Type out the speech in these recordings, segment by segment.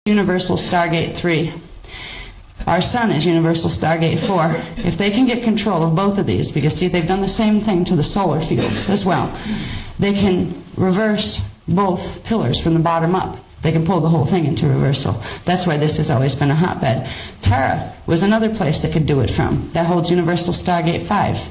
Universal Stargate 3. Our sun is Universal Stargate 4. If they can get control of both of these, because see, they've done the same thing to the solar fields as well, they can reverse both pillars from the bottom up. They can pull the whole thing into reversal. That's why this has always been a hotbed. Terra was another place they could do it from. That holds Universal Stargate 5.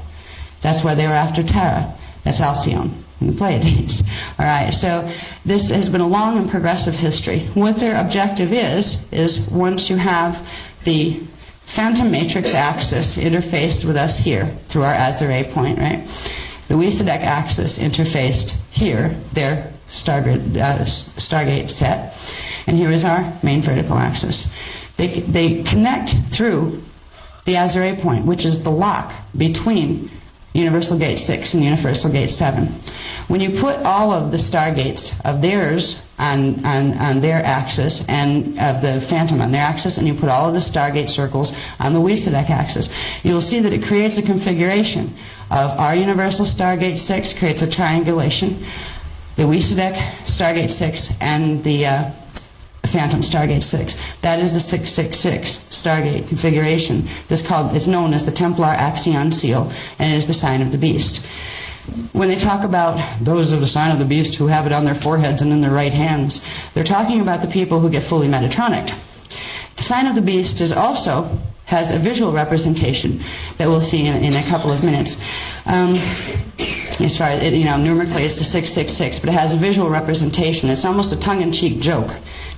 That's why they were after Terra. That's Alcyone in the Pleiades. All right, so this has been a long and progressive history. What their objective is once you have the phantom matrix axis interfaced with us here through our Azure point, right? The Wiesedick axis interfaced here, their Stargate set, and here is our main vertical axis. They connect through the Azure point, which is the lock between Universal Gate 6 and Universal Gate 7. When you put all of the stargates of theirs on their axis and of the phantom on their axis, and you put all of the stargate circles on the Wiesedick axis, you will see that it creates a configuration of our Universal Stargate 6 creates a triangulation, the Wiesedick Stargate 6 and the Phantom Stargate 6. That is the 666 Stargate configuration. It's known as the Templar Axion seal, and it is the sign of the beast. When they talk about those of the sign of the beast who have it on their foreheads and in their right hands, they're talking about the people who get fully Metatronic. The sign of the beast has a visual representation that we'll see in a couple of minutes. As far as, numerically it's the 666, but it has a visual representation. It's almost a tongue-in-cheek joke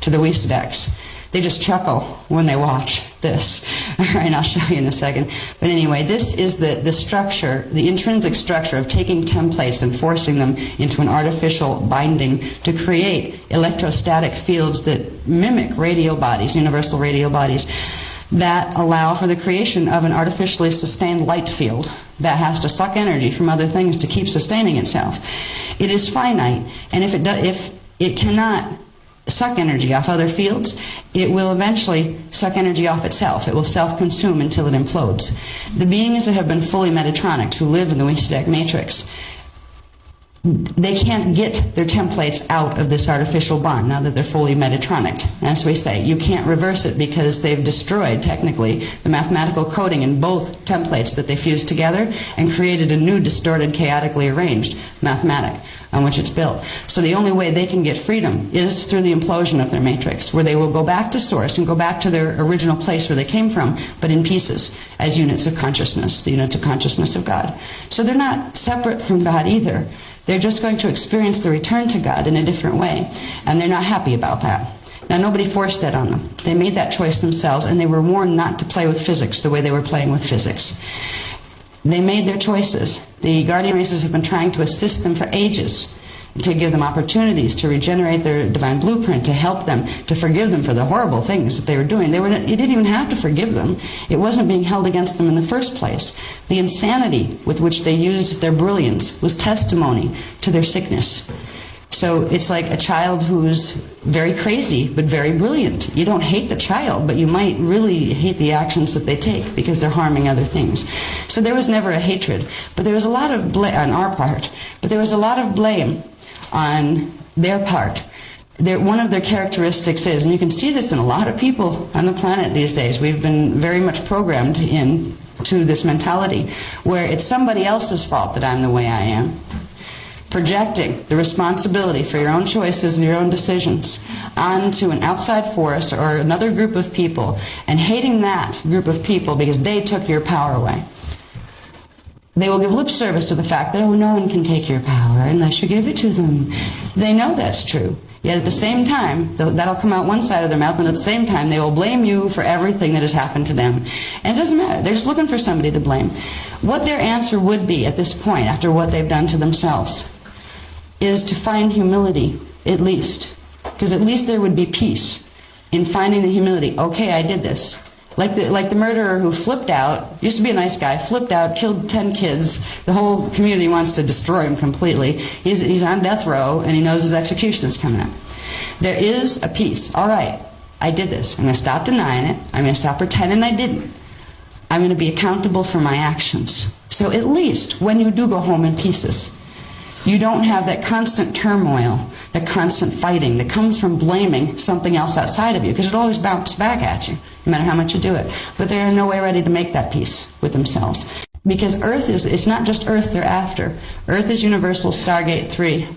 to the Wiesedecks. They just chuckle when they watch this. All right, I'll show you in a second. But anyway, this is the structure, the intrinsic structure of taking templates and forcing them into an artificial binding to create electrostatic fields that mimic radial bodies, universal radial bodies, that allow for the creation of an artificially sustained light field that has to suck energy from other things to keep sustaining itself. It is finite, and if it cannot suck energy off other fields, it will eventually suck energy off itself. It will self-consume until it implodes. The beings that have been fully Metatronic, who live in the Wiesedick matrix, they can't get their templates out of this artificial bond now that they're fully Metatronic. As we say, you can't reverse it because they've destroyed, technically, the mathematical coding in both templates that they fused together and created a new, distorted, chaotically arranged mathematic on which it's built. So the only way they can get freedom is through the implosion of their matrix, where they will go back to source and go back to their original place where they came from, but in pieces, as units of consciousness, the units of consciousness of God. So they're not separate from God either. They're just going to experience the return to God in a different way, and they're not happy about that. Now, nobody forced that on them. They made that choice themselves, and they were warned not to play with physics the way they were playing with physics. They made their choices. The guardian races have been trying to assist them for ages, to give them opportunities to regenerate their divine blueprint, to help them, to forgive them for the horrible things that they were doing. You didn't even have to forgive them. It wasn't being held against them in the first place. The insanity with which they used their brilliance was testimony to their sickness. So it's like a child who's very crazy but very brilliant. You don't hate the child, but you might really hate the actions that they take because they're harming other things. So there was never a hatred, but there was a lot of blame on our part, but there was a lot of blame on their part. One of their characteristics is, and you can see this in a lot of people on the planet these days, we've been very much programmed into this mentality where it's somebody else's fault that I'm the way I am. Projecting the responsibility for your own choices and your own decisions onto an outside force or another group of people, and hating that group of people because they took your power away. They will give lip service to the fact that, oh, no one can take your power unless you give it to them. They know that's true. Yet at the same time, that'll come out one side of their mouth, and at the same time, they will blame you for everything that has happened to them. And it doesn't matter. They're just looking for somebody to blame. What their answer would be at this point, after what they've done to themselves, is to find humility, at least. Because at least there would be peace in finding the humility. Okay, I did this. Like the murderer who flipped out, used to be a nice guy, flipped out, killed 10 kids. The whole community wants to destroy him completely. He's on death row, and he knows his execution is coming up. There is a peace. All right, I did this. I'm going to stop denying it. I'm going to stop pretending I didn't. I'm going to be accountable for my actions. So at least when you do go home in pieces, You don't have that constant turmoil, that constant fighting that comes from blaming something else outside of you, because it always bounces back at you, no matter how much you do it. But they are in no way ready to make that peace with themselves. Because Earth it's not just Earth they're after. Earth is Universal Stargate 3.